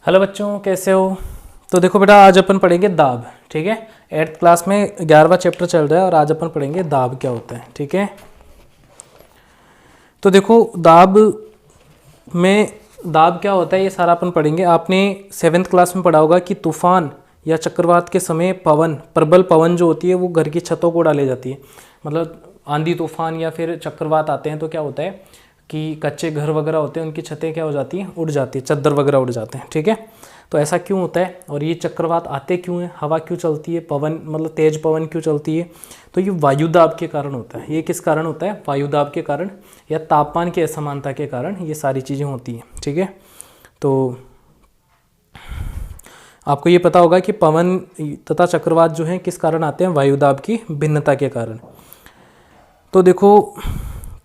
Hello बच्चों, कैसे हो। तो देखो बेटा, आज अपन पढ़ेंगे दाब। ठीक है, 8th क्लास में 11वां चैप्टर चल रहा है और आज अपन पढ़ेंगे दाब क्या होता है। ठीक है, तो देखो दाब क्या होता है ये सारा अपन पढ़ेंगे। आपने 7th क्लास में पढ़ा होगा कि तूफान या चक्रवात के समय प्रबल पवन जो होती है वो घर की छतों को डाले जाती है। मतलब आंधी तूफान या फिर चक्रवात आते हैं तो क्या होता है कि कच्चे घर वगैरह होते हैं, उनकी छतें क्या हो जाती हैं, उड़ जाती है, चद्दर वगैरह उड़ जाते हैं। ठीक है, तो ऐसा क्यों होता है और ये चक्रवात आते क्यों हैं, हवा क्यों चलती है, पवन मतलब तेज पवन क्यों चलती है, तो ये वायुदाब के कारण होता है। ये किस कारण होता है, वायुदाब के कारण या तापमान की असमानता के कारण ये सारी चीज़ें होती हैं। ठीक है, तो आपको ये पता होगा कि पवन तथा चक्रवात जो हैं किस कारण आते हैं, वायुदाब की भिन्नता के कारण। तो देखो,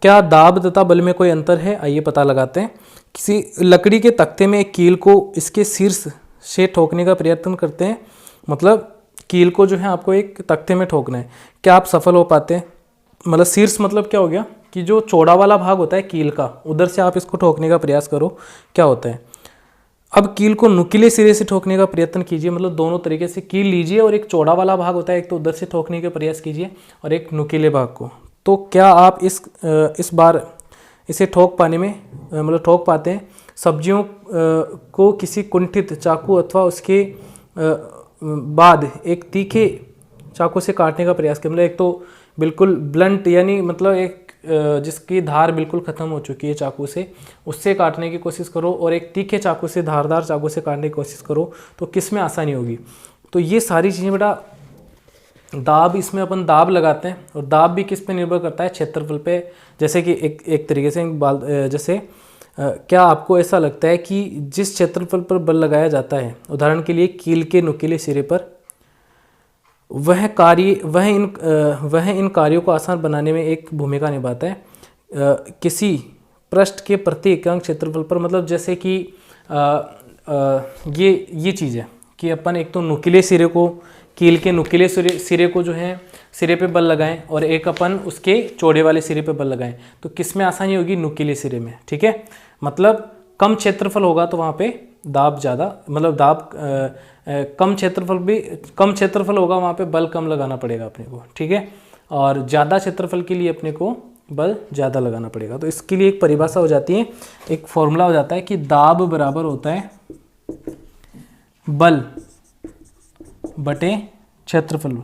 क्या दाब तथा बल में कोई अंतर है, आइए पता लगाते हैं। किसी लकड़ी के तख्ते में एक कील को इसके शीर्ष से ठोकने का प्रयत्न करते हैं। मतलब कील को जो है आपको एक तख्ते में ठोकना है, क्या आप सफल हो पाते हैं। मतलब शीर्ष मतलब क्या हो गया कि जो चौड़ा वाला भाग होता है कील का, उधर से आप इसको ठोकने का प्रयास करो, क्या होता है। अब कील को नुकीले सिरे से ठोकने का प्रयत्न कीजिए। मतलब दोनों तरीके से कील लीजिए और एक चौड़ा वाला भाग होता है, एक तो उधर से ठोकने का प्रयास कीजिए और एक नुकीले भाग को। तो क्या आप इस बार इसे ठोक पाने में मतलब ठोक पाते हैं। सब्जियों को किसी कुंठित चाकू अथवा उसके बाद एक तीखे चाकू से काटने का प्रयास करें। मतलब एक तो बिल्कुल ब्लंट यानी मतलब एक जिसकी धार बिल्कुल ख़त्म हो चुकी है चाकू से, उससे काटने की कोशिश करो और एक तीखे चाकू से, धारदार चाकू से काटने की कोशिश करो, तो किस में आसानी होगी। तो ये सारी चीज़ें बेटा दाब, इसमें अपन दाब लगाते हैं और दाब भी किस पे निर्भर करता है, क्षेत्रफल पे। जैसे कि एक तरीके से जैसे क्या आपको ऐसा लगता है कि जिस क्षेत्रफल पर बल लगाया जाता है, उदाहरण के लिए कील के नुकीले सिरे पर, वह इन कार्यों को आसान बनाने में एक भूमिका निभाता है। किसी पृष्ठ के प्रति एकांक क्षेत्रफल पर, मतलब जैसे कि ये चीज़ है कि अपन एक तो नुकीले सिरे को, कील के नुकीले सिरे को जो है सिरे पे बल लगाएं और एक अपन उसके चौड़े वाले सिरे पे बल लगाएं, तो किस में आसानी होगी, नुकीले सिरे में। ठीक है, मतलब कम क्षेत्रफल होगा तो वहाँ पे दाब ज़्यादा, मतलब दाब कम क्षेत्रफल होगा, वहाँ पे बल कम लगाना पड़ेगा अपने को। ठीक है, और ज़्यादा क्षेत्रफल के लिए अपने को बल ज़्यादा लगाना पड़ेगा। तो इसके लिए एक परिभाषा हो जाती है, एक फॉर्मूला हो जाता है कि दाब बराबर होता है बल बटे क्षेत्रफल।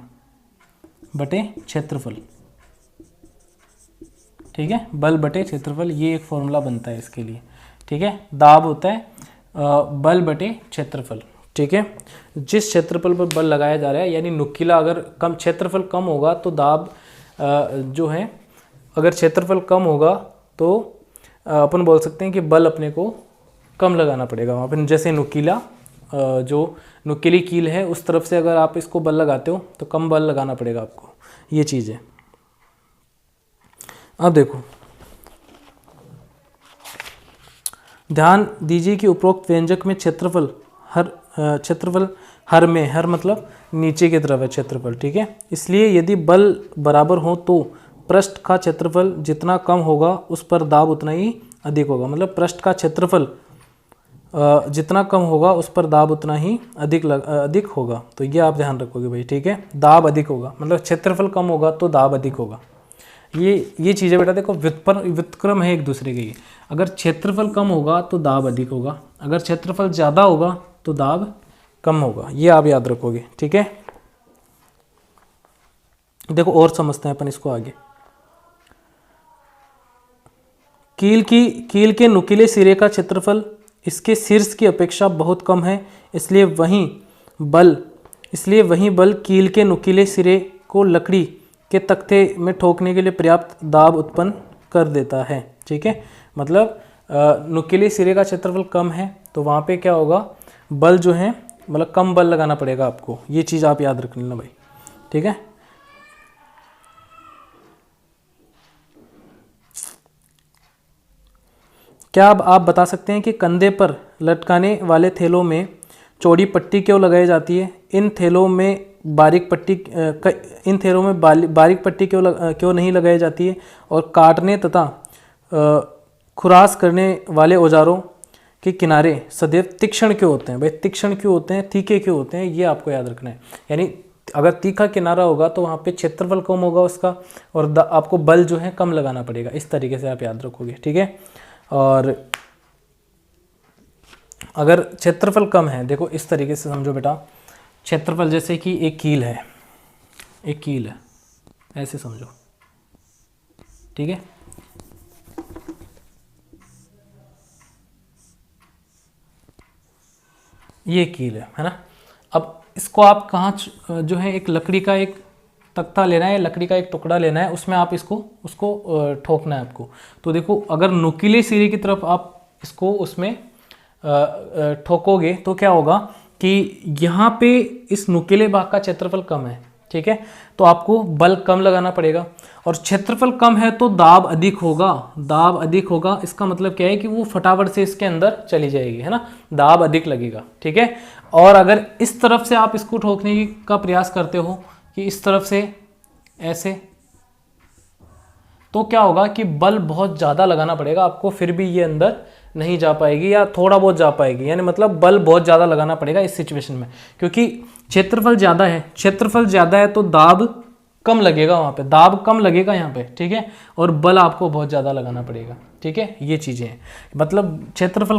ठीक है, बल बटे क्षेत्रफल, ये एक फॉर्मूला बनता है इसके लिए। ठीक है, दाब होता है बल बटे क्षेत्रफल। ठीक है, जिस क्षेत्रफल पर बल लगाया जा रहा है, यानी नुकीला, अगर कम क्षेत्रफल कम होगा तो दाब जो है, अगर क्षेत्रफल कम होगा तो अपन बोल सकते हैं कि बल अपने को कम लगाना पड़ेगा वहाँ पर। जैसे नुकीला, जो नुकीली कील है उस तरफ से अगर आप इसको बल लगाते हो तो कम बल लगाना पड़ेगा आपको, ये चीज़ है। अब देखो, ध्यान दीजिए कि उपरोक्त व्यंजक में क्षेत्रफल हर मतलब नीचे की तरफ है क्षेत्रफल। ठीक है, इसलिए यदि बल बराबर हो तो पृष्ठ का क्षेत्रफल जितना कम होगा उस पर दाब उतना ही अधिक होगा। मतलब पृष्ठ का क्षेत्रफल जितना कम होगा उस पर दाब उतना ही अधिक होगा। तो ये आप ध्यान रखोगे भाई। ठीक है, दाब अधिक होगा मतलब क्षेत्रफल कम होगा तो दाब अधिक होगा। ये चीज़ें बेटा देखो व्युत्क्रम है एक दूसरे के। अगर क्षेत्रफल कम होगा तो दाब अधिक होगा, अगर क्षेत्रफल ज़्यादा होगा तो दाब कम होगा, ये आप याद रखोगे। ठीक है, देखो और समझते हैं अपन इसको आगे। कील के नुकीले सिरे का क्षेत्रफल इसके शीर्ष की अपेक्षा बहुत कम है, इसलिए वही बल कील के नुकीले सिरे को लकड़ी के तख्ते में ठोकने के लिए पर्याप्त दाब उत्पन्न कर देता है। ठीक है, मतलब नुकीले सिरे का क्षेत्रफल कम है तो वहाँ पे क्या होगा, बल जो है मतलब कम बल लगाना पड़ेगा आपको, ये चीज़ आप याद रख लेना भाई। ठीक है, क्या अब आप बता सकते हैं कि कंधे पर लटकाने वाले थैलों में चौड़ी पट्टी क्यों लगाई जाती है। इन थैलों में बारीक पट्टी क्यों नहीं लगाई जाती है। और काटने तथा खुरास करने वाले औजारों कि किनारे सदैव तीक्ष्ण क्यों होते हैं। भाई तीक्ष्ण क्यों होते हैं, तीखे क्यों होते हैं, ये आपको याद रखना है। यानी अगर तीखा किनारा होगा तो वहाँ पे क्षेत्रफल कम होगा उसका, और आपको बल जो है कम लगाना पड़ेगा। इस तरीके से आप याद रखोगे, ठीक है। और अगर क्षेत्रफल कम है, देखो इस तरीके से समझो बेटा, क्षेत्रफल जैसे कि एक कील है, एक कील है, ऐसे समझो, ठीक है। ये कील है ना। अब इसको आप कहाँ जो है, एक लकड़ी का एक तख्ता लेना है, लकड़ी का एक टुकड़ा लेना है, उसमें आप उसको ठोकना है आपको। तो देखो अगर नुकीले सिरे की तरफ आप इसको उसमें ठोकोगे तो क्या होगा कि यहाँ पे इस नुकीले भाग का क्षेत्रफल कम है, ठीक है, तो आपको बल कम लगाना पड़ेगा। और क्षेत्रफल कम है तो दाब अधिक होगा, दाब अधिक होगा, इसका मतलब क्या है कि वो फटाफट से इसके अंदर चली जाएगी, है ना, दाब अधिक लगेगा, ठीक है। और अगर इस तरफ से आप इसको ठोकने का प्रयास करते हो कि इस तरफ से ऐसे, तो क्या होगा कि बल बहुत ज़्यादा लगाना पड़ेगा आपको, फिर भी ये अंदर नहीं जा पाएगी या थोड़ा बहुत जा पाएगी। यानी मतलब बल बहुत ज़्यादा लगाना पड़ेगा इस सिचुएशन में, क्योंकि क्षेत्रफल ज़्यादा है, क्षेत्रफल ज़्यादा है तो दाब कम लगेगा, वहाँ पे दाब कम लगेगा यहाँ पे, ठीक है, और बल आपको बहुत ज़्यादा लगाना पड़ेगा, ठीक है। ये चीज़ें हैं, मतलब क्षेत्रफल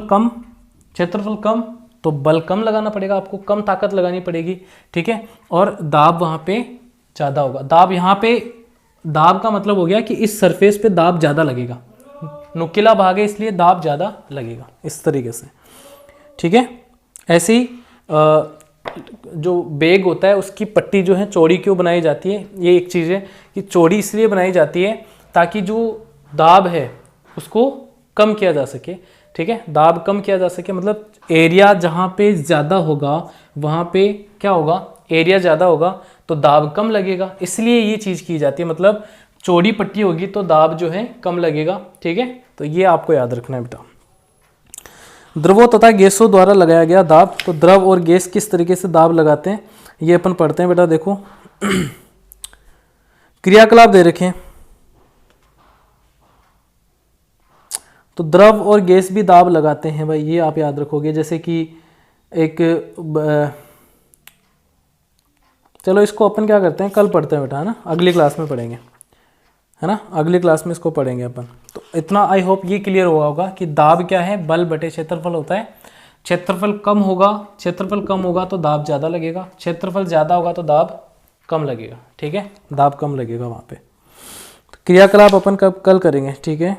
कम तो बल कम लगाना पड़ेगा आपको, कम ताकत लगानी पड़ेगी, ठीक है, और दाब वहाँ पे ज़्यादा होगा। दाब यहाँ पे, दाब का मतलब हो गया कि इस सरफेस पे दाब ज़्यादा लगेगा, नुकीला भाग है इसलिए दाब ज़्यादा लगेगा, इस तरीके से, ठीक है। ऐसे ही जो बेग होता है उसकी पट्टी जो है चौड़ी क्यों बनाई जाती है, ये एक चीज़ है कि चौड़ी इसलिए बनाई जाती है ताकि जो दाब है उसको कम किया जा सके, ठीक है, दाब कम किया जा सके, मतलब एरिया जहाँ पे ज़्यादा होगा वहाँ पे क्या होगा, एरिया ज़्यादा होगा तो दाब कम लगेगा, इसलिए ये चीज़ की जाती है। मतलब चौड़ी पट्टी होगी तो दाब जो है कम लगेगा, ठीक है। तो ये आपको याद रखना है बेटा। द्रवों तथा गैसों द्वारा लगाया गया दाब, तो द्रव और गैस किस तरीके से दाब लगाते हैं ये अपन पढ़ते हैं बेटा। देखो क्रियाकलाप दे रखे हैं, तो द्रव और गैस भी दाब लगाते हैं भाई, ये आप याद रखोगे। जैसे कि एक चलो इसको अपन क्या करते हैं, कल पढ़ते हैं बेटा, है ना, अगली क्लास में पढ़ेंगे, है ना, अगली क्लास में इसको पढ़ेंगे अपन। तो इतना आई होप ये क्लियर हुआ होगा कि दाब क्या है, बल बटे क्षेत्रफल होता है। क्षेत्रफल कम होगा तो दाब ज़्यादा लगेगा, क्षेत्रफल ज़्यादा होगा तो दाब कम लगेगा, ठीक है, दाब कम लगेगा वहाँ पे। तो क्रियाकलाप अपन कल करेंगे, ठीक है।